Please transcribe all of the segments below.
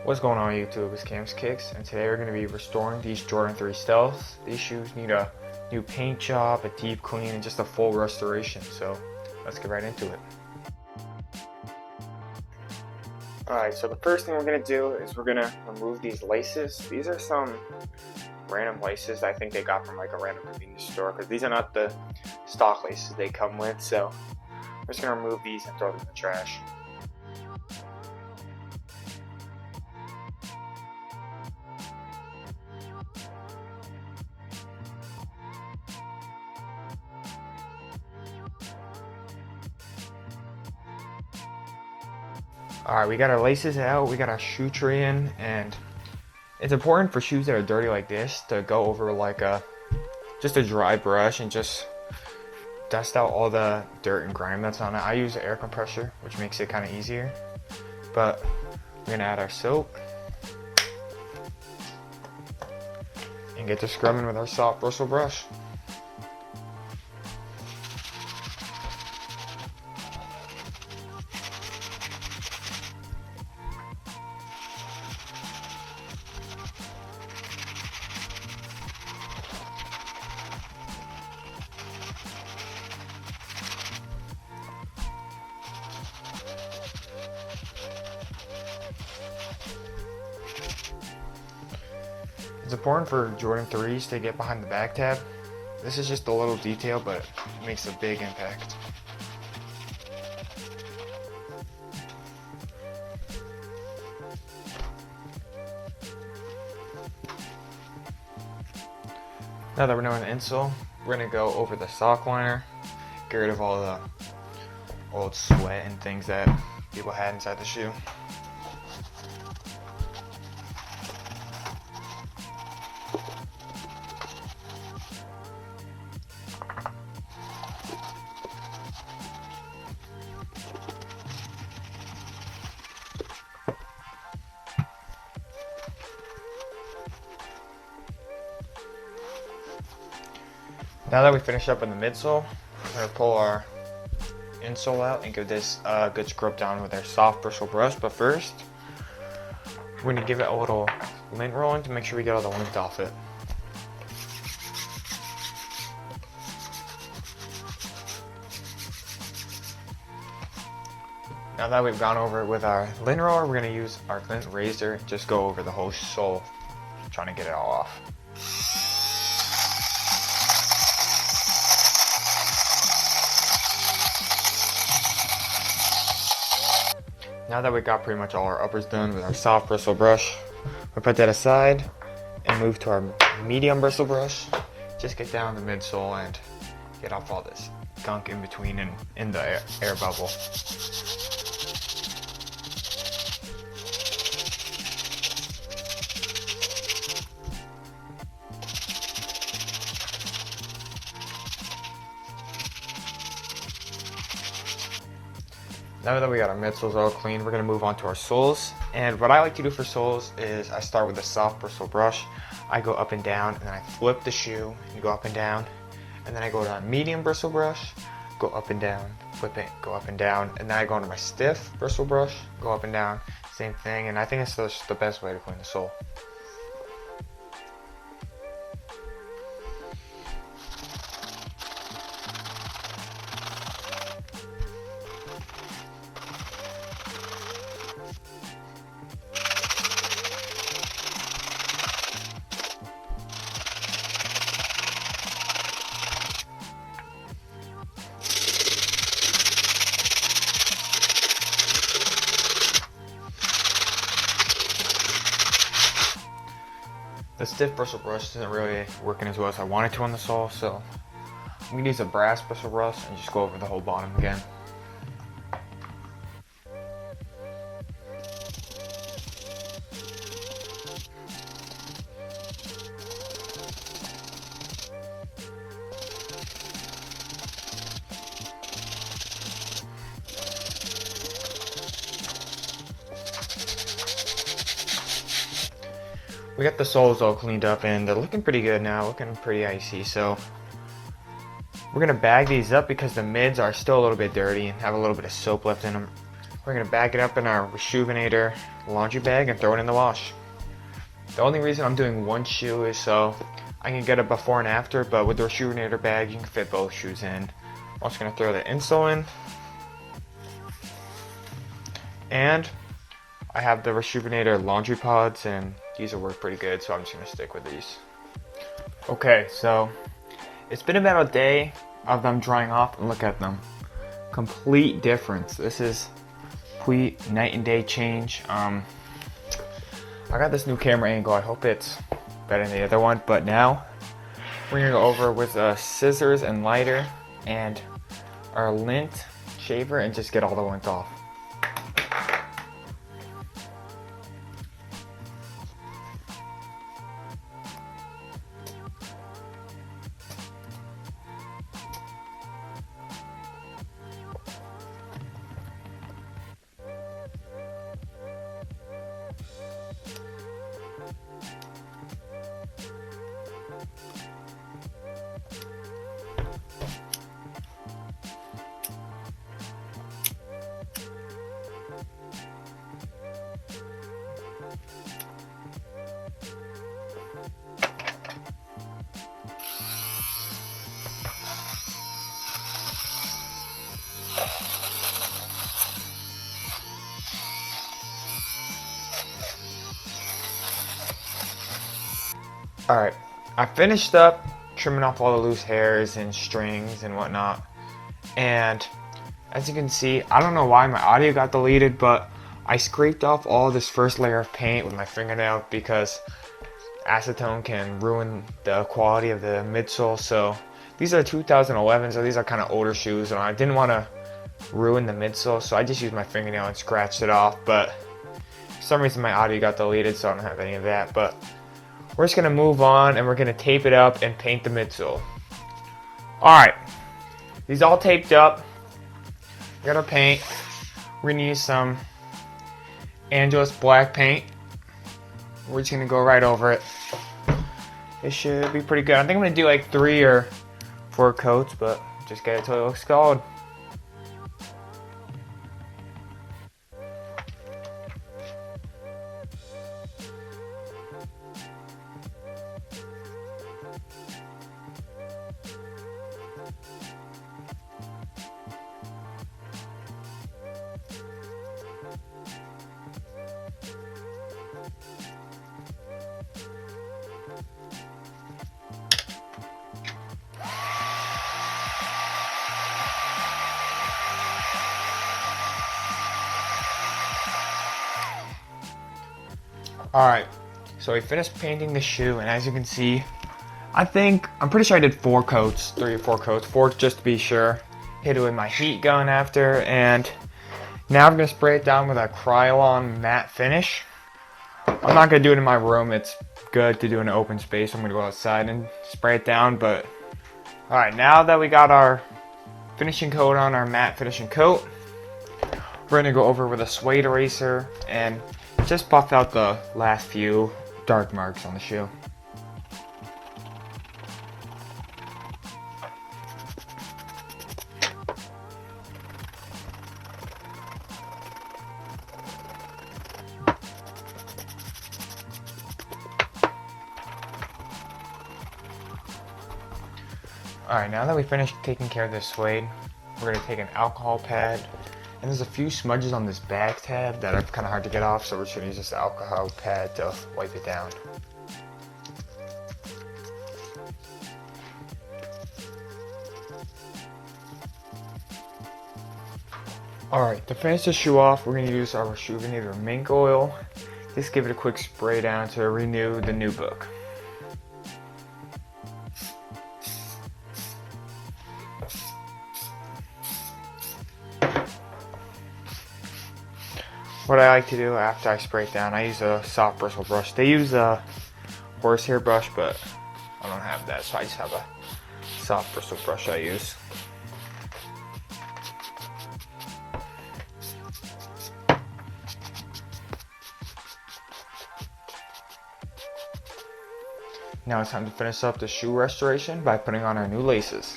What's going on YouTube? It's Cam's Kicks, and today we're going to be restoring these Jordan 3 Stealths. These shoes need a new paint job, a deep clean, and just a full restoration. So let's get right into it. Alright, so the first thing we're going to do is we're going to remove these laces. These are some random laces I think they got from like a random convenience store, because these are not the stock laces they come with. So we're just going to remove these and throw them in the trash. Alright, we got our laces out, we got our shoe tray in, and it's important for shoes that are dirty like this to go over like just a dry brush and just dust out all the dirt and grime that's on it. I use an air compressor, which makes it kind of easier. But we're gonna add our soap and get to scrubbing with our soft bristle brush. It's important for Jordan 3s to get behind the back tab. This is just a little detail, but it makes a big impact. Now that we're doing the insole, we're going to go over the sock liner, get rid of all the old sweat and things that people had inside the shoe. Now that we finish up in the midsole, we're going to pull our insole out and give this a good scrub down with our soft bristle brush. But first, we're going to give it a little lint rolling to make sure we get all the lint off it. Now that we've gone over it with our lint roller, we're going to use our lint razor and just go over the whole sole, trying to get it all off. Now that we got pretty much all our uppers done with our soft bristle brush, we'll put that aside and move to our medium bristle brush. Just get down the midsole and get off all this gunk in between and in the air bubble. Now that we got our midsoles all clean, we're going to move on to our soles. And what I like to do for soles is I start with a soft bristle brush. I go up and down, and then I flip the shoe and go up and down. And then I go to a medium bristle brush, go up and down, flip it, go up and down. And then I go into my stiff bristle brush, go up and down, same thing. And I think it's just the best way to clean the sole. The stiff bristle brush isn't really working as well as I wanted to on the sole, so I'm going to use a brass bristle brush and just go over the whole bottom again. We got the soles all cleaned up and they're looking pretty good now, looking pretty icy. So we're gonna bag these up because the mids are still a little bit dirty and have a little bit of soap left in them. We're We're going to bag it up in our Reshoevn8r laundry bag and throw it in the wash. The only reason I'm doing one shoe is so I can get a before and after, but with the Reshoevn8r bag you can fit both shoes in. I'm also going to throw the insole in. And I have the Reshoevn8r laundry pods, and these will work pretty good, so I'm just going to stick with these. Okay, so it's been about a day of them drying off, and look at them. Complete difference. This is complete night and day change. I got this new camera angle. I hope it's better than the other one, but now we're going to go over with scissors and lighter and our lint shaver and just get all the lint off. Alright, I finished up trimming off all the loose hairs and strings and whatnot, and as you can see, I don't know why my audio got deleted, but I scraped off all this first layer of paint with my fingernail because acetone can ruin the quality of the midsole. So these are 2011, so these are kind of older shoes, and I didn't want to ruin the midsole, so I just used my fingernail and scratched it off, but for some reason my audio got deleted, so I don't have any of that. But we're just going to move on, and we're going to tape it up and paint the midsole. Alright, these all taped up. We got our paint. We're going to use some Angelus black paint. We're just going to go right over it. It should be pretty good. I think I'm going to do like 3 or 4 coats, but just get it till it looks gold. Alright, so we finished painting the shoe, and as you can see, I'm pretty sure I did 4 coats, 3 or 4 coats, 4 just to be sure. Hit it with my heat gun after, and now I'm going to spray it down with a Krylon matte finish. I'm not going to do it in my room, it's good to do in an open space. I'm going to go outside and spray it down, but alright, now that we got our finishing coat on, our matte finishing coat, we're going to go over with a suede eraser and just buff out the last few dark marks on the shoe. Alright, now that we finished taking care of this suede, we're going to take an alcohol pad. And there's a few smudges on this back tab that are kind of hard to get off, so we're just going to use this alcohol pad to wipe it down. Alright, to finish the shoe off, we're going to use our Reshoevn8r mink oil. Just give it a quick spray down to renew the nubuck. What I like to do after I spray it down, I use a soft bristle brush. They use a horsehair brush, but I don't have that, so I just have a soft bristle brush I use. Now it's time to finish up the shoe restoration by putting on our new laces.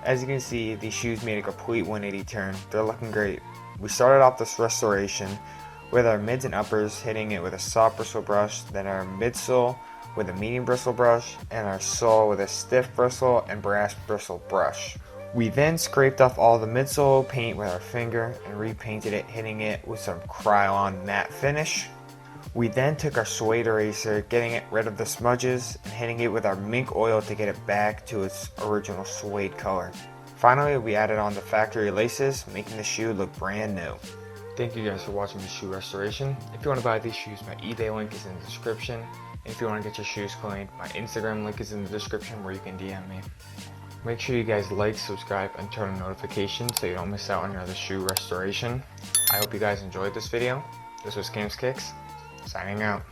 As you can see, these shoes made a complete 180 turn. They're looking great. We started off this restoration with our mids and uppers hitting it with a soft bristle brush, then our midsole with a medium bristle brush, and our sole with a stiff bristle and brass bristle brush. We then scraped off all the midsole paint with our finger and repainted it, hitting it with some Krylon matte finish. We then took our suede eraser, getting it rid of the smudges and hitting it with our mink oil to get it back to its original suede color. Finally, we added on the factory laces, making the shoe look brand new. Thank you guys for watching the shoe restoration. If you want to buy these shoes, my eBay link is in the description. And if you want to get your shoes cleaned, my Instagram link is in the description where you can DM me. Make sure you guys like, subscribe, and turn on notifications so you don't miss out on another shoe restoration. I hope you guys enjoyed this video. This was Cam's Kicks, signing out.